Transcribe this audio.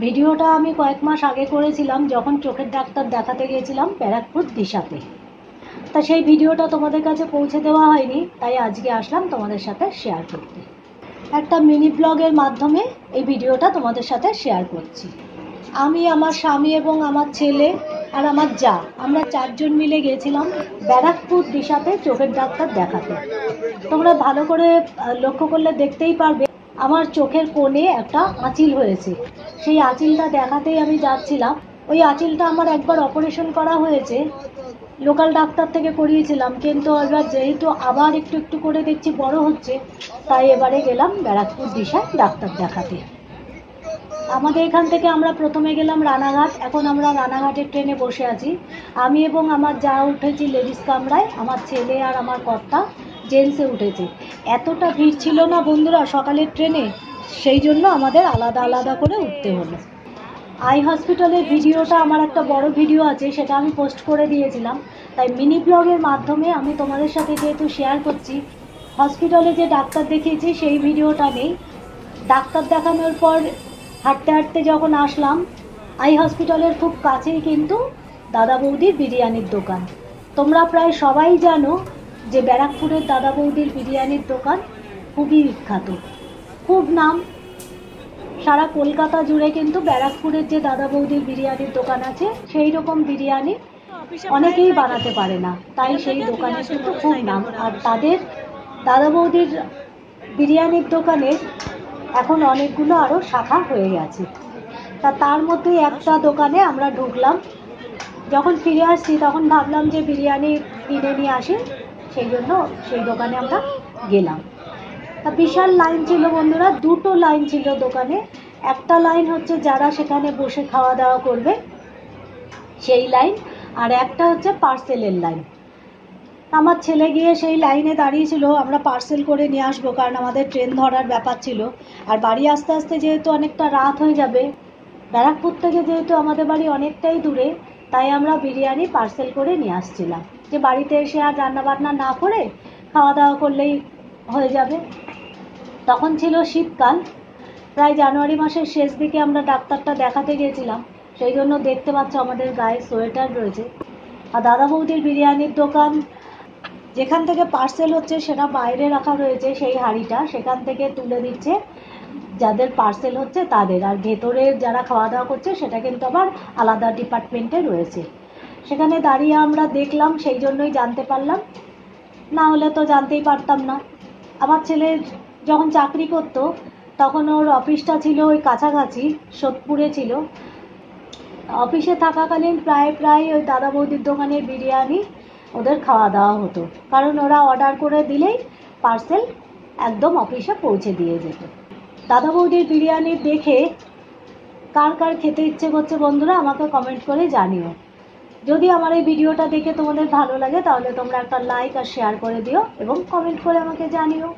ভিডিওটা আমি কয়েক মাস আগে করেছিলাম যখন চোখের ডাক্তার দেখাতে গিয়েছিলাম ব্যারাকপুর দিশাতে। তা সেই ভিডিওটা তোমাদের কাছে পৌঁছে দেওয়া হয়নি, তাই আজকে আসলাম তোমাদের সাথে শেয়ার করতে। একটা মিনি ব্লগের মাধ্যমে এই ভিডিওটা তোমাদের সাথে শেয়ার করছি। আমি, আমার স্বামী এবং আমার ছেলে আর আমার যা, আমরা 4 জন মিলে গিয়েছিলাম ব্যারাকপুর দিশাতে চোখের ডাক্তার দেখাতে। তোমরা ভালো করে লক্ষ্য করলে দেখতেই পারবে আমার চোখের কোণে একটা আঁচিল হয়েছে। সেই আঁচিলটা দেখাতেই আমি যাচ্ছিলাম। ওই আঁচিলটা আমার একবার অপারেশন করা হয়েছে, লোকাল ডাক্তার থেকে করিয়েছিলাম, কিন্তু এবার যেহেতু আবার একটু একটু করে দেখছি বড় হচ্ছে, তাই এবারে গেলাম ব্যারাকপুর দিশায় ডাক্তার দেখাতে। আমাদের এখান থেকে আমরা প্রথমে গেলাম রানাঘাট। এখন আমরা রানাঘাটের ট্রেনে বসে আছি। আমি এবং আমার যা উঠেছি লেডিস কামরায়, আমার ছেলে আর আমার কর্তা জেন্টসে উঠেছে। এতটা ভিড় ছিল না বন্ধুরা সকালের ট্রেনে, সেই জন্য আমাদের আলাদা আলাদা করে উঠতে হলো। আই হসপিটালের ভিডিওটা আমার একটা বড় ভিডিও আছে, সেটা আমি পোস্ট করে দিয়েছিলাম, তাই মিনি ব্লগের মাধ্যমে আমি তোমাদের সাথে যেহেতু শেয়ার করছি। হসপিটালে যে ডাক্তার দেখিয়েছি সেই ভিডিওটা নেই। ডাক্তার দেখানোর পর হাঁটতে হাঁটতে যখন আসলাম, আই হসপিটালের খুব কাছেই কিন্তু দাদা বৌদির বিরিয়ানির দোকান। তোমরা প্রায় সবাই জানো যে ব্যারাকপুরের দাদা বৌদির বিরিয়ানির দোকান খুবই বিখ্যাত, খুব নাম। সারা কলকাতা জুড়ে কিন্তু ব্যারাকপুরের যে দাদা বৌদির বিরিয়ানির দোকান আছে, সেই রকম বিরিয়ানি অনেকেই বানাতে পারে না, তাই সেই দোকানের কিন্তু খুব নাম। আর তাদের দাদা বৌদির বিরিয়ানির দোকানের এখন অনেকগুলো আরও শাখা হয়ে গেছে। তার মধ্যে একটা দোকানে আমরা ঢুকলাম। যখন ফিরে আসছি তখন ভাবলাম যে বিরিয়ানি কিনে নিয়ে আসি, সেই জন্য সেই দোকানে আমরা গেলাম। তা বিশাল লাইন ছিল বন্ধুরা, দুটো লাইন ছিল দোকানে। একটা লাইন হচ্ছে যারা সেখানে বসে খাওয়া দাওয়া করবে সেই লাইন, আর একটা হচ্ছে পার্সেলের লাইন। আমার ছেলে গিয়ে সেই লাইনে দাঁড়িয়েছিল, আমরা পার্সেল করে নিয়ে আসবো, কারণ আমাদের ট্রেন ধরার ব্যাপার ছিল। আর বাড়ি আস্তে আস্তে যেহেতু অনেকটা রাত হয়ে যাবে, ব্যারাকপুর থেকে যেহেতু আমাদের বাড়ি অনেকটাই দূরে, তাই আমরা বিরিয়ানি পার্সেল করে নিয়ে আসছিলাম, যে বাড়িতে এসে আর রান্নাবান্না না করে খাওয়া দাওয়া করলেই হয়ে যাবে। তখন ছিল শীতকাল, প্রায় জানুয়ারি মাসের শেষ দিকে আমরা ডাক্তারটা দেখাতে গিয়েছিলাম, সেই জন্য দেখতে পাচ্ছ আমাদের গায়ে সোয়েটার রয়েছে। আর দাদা বৌদির বিরিয়ানির দোকান যেখান থেকে পার্সেল হচ্ছে সেটা বাইরে রাখা রয়েছে, সেই হাঁড়িটা সেখান থেকে তুলে দিচ্ছে যাদের পার্সেল হচ্ছে তাদের, আর ভেতরে যারা খাওয়া দাওয়া করছে সেটা কিন্তু আবার আলাদা ডিপার্টমেন্টে রয়েছে। সেখানে দাঁড়িয়ে আমরা দেখলাম, সেই জন্যই জানতে পারলাম, না হলে তো জানতেই পারতাম না। আমার ছেলে যখন চাকরি করতো তখন ওর অফিসটা ছিল ওই কাছাকাছি সোদপুরে ছিল। অফিসে থাকাকালীন প্রায় ওই দাদা বৌদির দোকানের বিরিয়ানি ওদের খাওয়া দাওয়া হতো, কারণ ওরা অর্ডার করে দিলেই পার্সেল একদম অফিসে পৌঁছে দিয়ে যেত। দাদা বৌদির বিরিয়ানি দেখে কার কার খেতে ইচ্ছে করছে বন্ধুরা আমাকে কমেন্ট করে জানিও। যদি আমার এই ভিডিওটা দেখে তোমাদের ভালো লাগে তাহলে তোমরা একটা লাইক আর শেয়ার করে দিও এবং কমেন্ট করে আমাকে জানিও।